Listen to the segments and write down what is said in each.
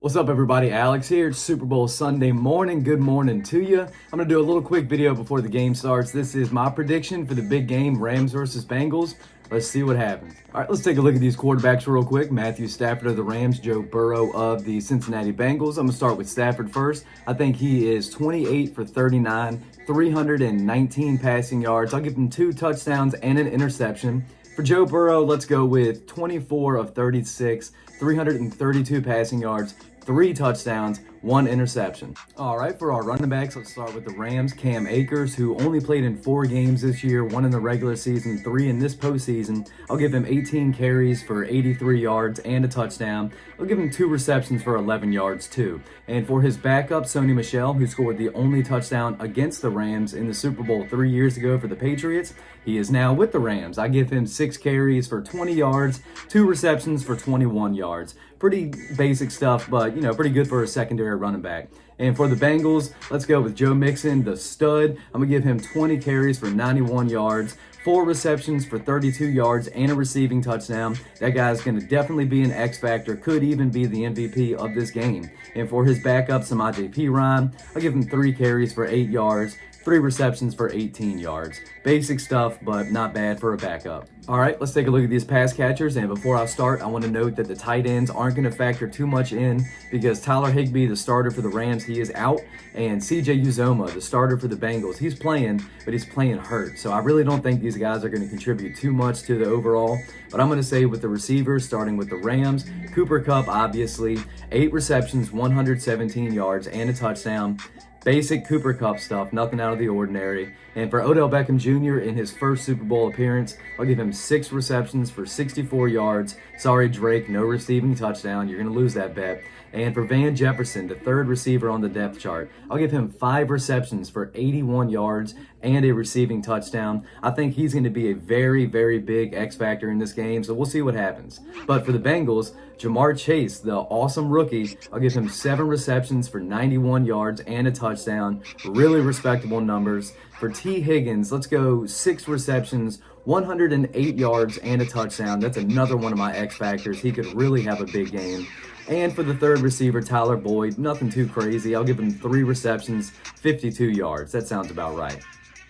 What's up, everybody? Alex here. It's Super Bowl Sunday morning. Good morning to you. I'm going to do a little quick video before the game starts. This is my prediction for the big game, Rams versus Bengals. Let's see what happens. All right, let's take a look at these quarterbacks real quick. Matthew Stafford of the Rams, Joe Burrow of the Cincinnati Bengals. I'm going to start with Stafford first. I think he is 28 for 39, 319 passing yards. I'll give him 2 touchdowns and an interception. For Joe Burrow, let's go with 24 of 36, 332 passing yards, 3 touchdowns, 1 interception. All right, for our running backs, let's start with the Rams. Cam Akers, who only played in 4 games this year, 1 in the regular season, 3 in this postseason. I'll give him 18 carries for 83 yards and a touchdown. I'll give him 2 receptions for 11 yards too. And for his backup, Sony Michel, who scored the only touchdown against the Rams in the Super Bowl 3 years ago for the Patriots, he is now with the Rams. I give him 6 carries for 20 yards, 2 receptions for 21 yards. Pretty basic stuff, but pretty good for a secondary running back. And for the Bengals, let's go with Joe Mixon, the stud. I'm gonna give him 20 carries for 91 yards, 4 receptions for 32 yards, and a receiving touchdown. That guy's gonna definitely be an X factor, could even be the MVP of this game. And for his backup, Samaje Perine, I'll give him 3 carries for 8 yards, 3 receptions for 18 yards. Basic stuff, but not bad for a backup. All right, let's take a look at these pass catchers. And before I start, I want to note that the tight ends aren't going to factor too much in because Tyler Higbee, the starter for the Rams, he is out. And CJ Uzomah, the starter for the Bengals, he's playing, but he's playing hurt. So I really don't think these guys are going to contribute too much to the overall. But I'm going to say with the receivers, starting with the Rams, Cooper Kupp, obviously, 8 receptions, 117 yards, and a touchdown. Basic Cooper Kupp stuff, nothing out of the ordinary. And for Odell Beckham Jr. in his first Super Bowl appearance, I'll give him 6 receptions for 64 yards. Sorry, Drake, no receiving touchdown. You're going to lose that bet. And for Van Jefferson, the 3rd receiver on the depth chart, I'll give him 5 receptions for 81 yards and a receiving touchdown. I think he's going to be a very, very big X factor in this game, so we'll see what happens. But for the Bengals, Jamar Chase, the awesome rookie, I'll give him 7 receptions for 91 yards and a touchdown. Really respectable numbers. For T. Higgins, let's go 6 receptions, 108 yards, and a touchdown. That's another one of my X factors. He could really have a big game. And for the 3rd receiver, Tyler Boyd, nothing too crazy. I'll give him 3 receptions, 52 yards. That sounds about right.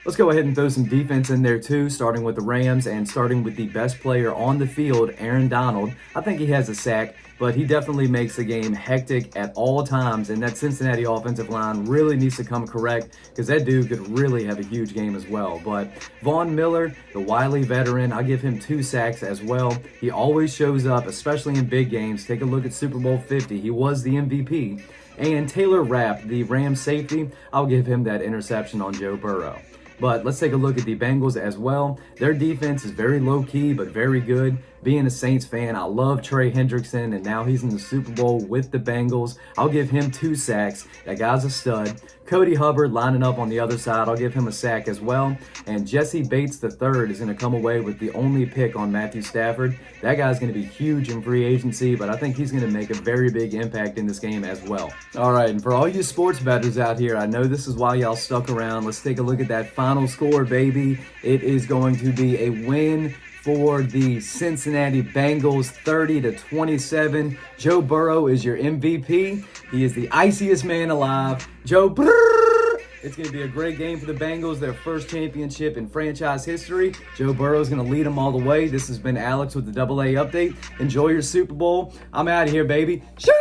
Let's go ahead and throw some defense in there too, starting with the Rams and starting with the best player on the field, Aaron Donald. I think he has a sack, but he definitely makes the game hectic at all times, and that Cincinnati offensive line really needs to come correct because that dude could really have a huge game as well. But Von Miller, the wily veteran, I'll give him 2 sacks as well. He always shows up, especially in big games. Take a look at Super Bowl 50. He was the MVP. And Taylor Rapp, the Rams safety, I'll give him that interception on Joe Burrow. But let's take a look at the Bengals as well. Their defense is very low-key, but very good. Being a Saints fan, I love Trey Hendrickson, and now he's in the Super Bowl with the Bengals. I'll give him 2 sacks. That guy's a stud. Cody Hubbard lining up on the other side. I'll give him a sack as well. And Jesse Bates III is going to come away with the only pick on Matthew Stafford. That guy's going to be huge in free agency, but I think he's going to make a very big impact in this game as well. All right, and for all you sports bettors out here, I know this is why y'all stuck around. Let's take a look at that final score, baby. It is going to be a win for the Cincinnati Bengals, 30-27. Joe Burrow is your MVP. He is the iciest man alive. Joe Burrow. It's going to be a great game for the Bengals, their first championship in franchise history. Joe Burrow is going to lead them all the way. This has been Alex with the AA Update. Enjoy your Super Bowl. I'm out of here, baby. Shoo!